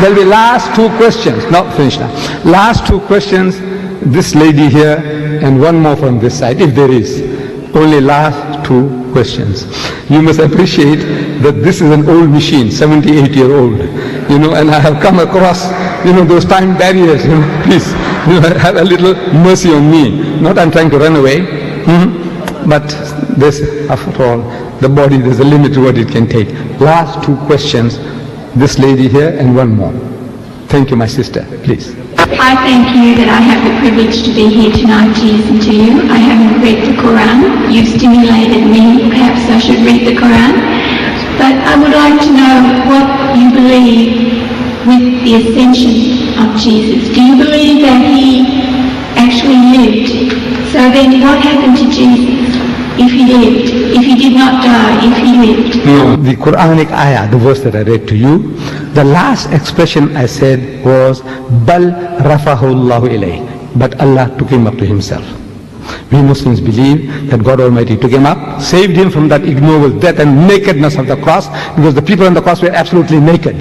There'll be last two questions. No, finish now. Last two questions. This lady here and one more from this side, if there is. Only last two questions. You must appreciate that this is an old machine, 78-year-old. And I have come across, those time barriers. Please, have a little mercy on me. Not I'm trying to run away, but this, after all, the body, there's a limit to what it can take. Last two questions. This lady here and one more. Thank you, my sister. Please. I thank you that I have the privilege to be here tonight to listen to you. I haven't read the Quran. You've stimulated me. Perhaps I should read the Quran. But I would like to know what you believe with the ascension of Jesus. Do you believe that he actually lived? So then what happened to Jesus if he lived? If he did not die, if he lived? No, the Quranic ayah, the verse that I read to you, the last expression I said was, Bal rafahu Allahu ilayh. But Allah took him up to himself. We Muslims believe that God Almighty took him up, saved him from that ignoble death and nakedness of the cross, because the people on the cross were absolutely naked.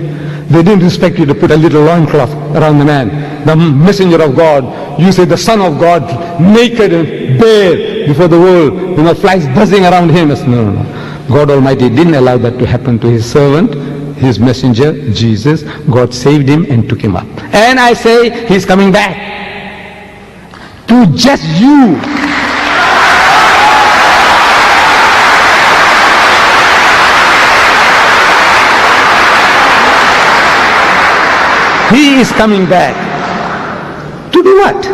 They didn't expect you to put a little loincloth around the man. The messenger of God, you say the son of God, naked and bare before the world, flies buzzing around him. No. God Almighty didn't allow that to happen to his servant, his messenger, Jesus. God saved him and took him up. And I say, he's coming back to just you. He is coming back. To do what?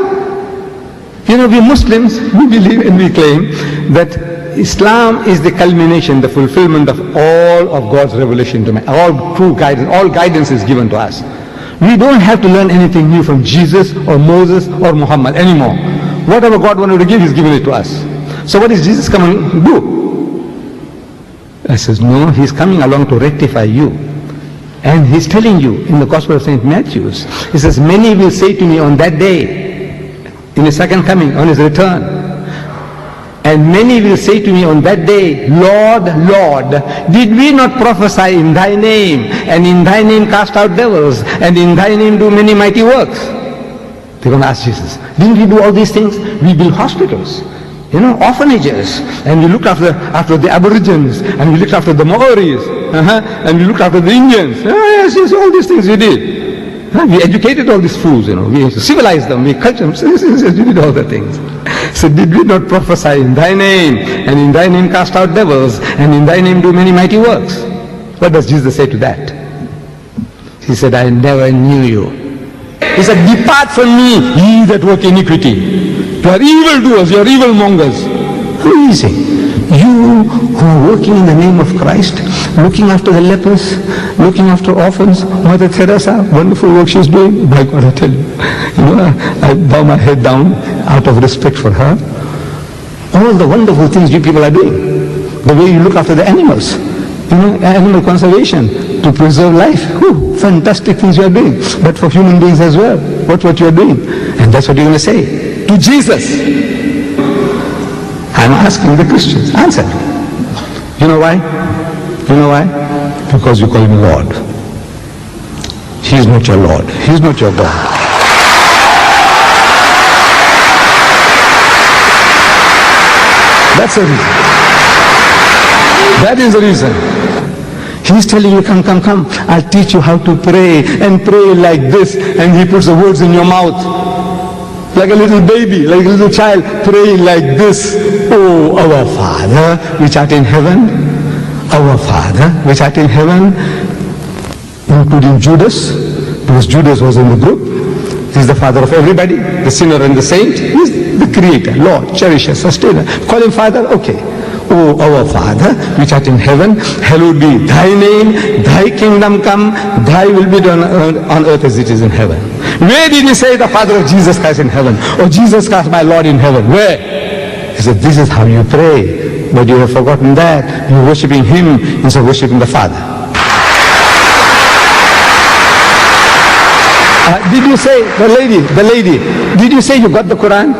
We Muslims, we believe and we claim that Islam is the culmination, the fulfillment of all of God's revelation to man. All true guidance, all guidance is given to us. We don't have to learn anything new from Jesus or Moses or Muhammad anymore. Whatever God wanted to give, He's given it to us. So what is Jesus coming to do? I says, no, He's coming along to rectify you. And He's telling you in the Gospel of St. Matthew, He says, many will say to me on that day, in His second coming, on His return, and many will say to me on that day, Lord, Lord, did we not prophesy in Thy name, and in Thy name cast out devils, and in Thy name do many mighty works? They're going to ask Jesus, didn't we do all these things? We built hospitals, orphanages, and we looked after the Aborigines, and we looked after the Maoris, and we looked after the Indians. Yes, all these things we did. We educated all these fools, we civilized them, we cultured them, we did all the things. So did we not prophesy in Thy name, and in Thy name cast out devils, and in Thy name do many mighty works? What does Jesus say to that? He said, I never knew you. He said, depart from me, ye that work iniquity. You are evildoers, you are evil mongers. Who is he? You who are working in the name of Christ, looking after the lepers, looking after orphans. Mother Teresa, wonderful work she's doing. By God, I tell you, I bow my head down out of respect for her. All the wonderful things you people are doing. The way you look after the animals, animal conservation, to preserve life. Whew, fantastic things you are doing. But for human beings as well, what you are doing. And that's what you're going to say to Jesus. I'm asking the Christians, answer. You know why? You know why? Because you call him Lord. He is not your Lord. He is not your God. That's the reason. That is the reason. He's telling you, come. I'll teach you how to pray, and pray like this, and He puts the words in your mouth. Like a little baby, like a little child, praying like this. Oh, our Father, which art in heaven. Our Father, which art in heaven. Including Judas, because Judas was in the group. He's the father of everybody, the sinner and the saint. He's the creator, Lord, cherisher, sustainer. Call him Father, okay. Oh, our Father, which art in heaven, hallowed be Thy name, Thy kingdom come, Thy will be done on earth as it is in heaven. Where did He say the Father of Jesus Christ in heaven? Or Jesus Christ my Lord in heaven? Where? He said, this is how you pray. But you have forgotten that. You're worshipping Him instead of worshipping the Father. Did you say, the lady, did you say you got the Quran?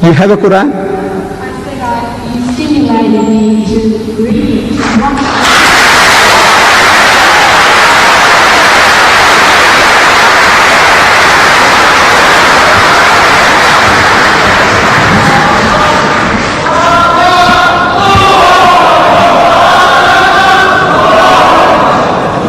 You have a Quran? I said you stimulated me to read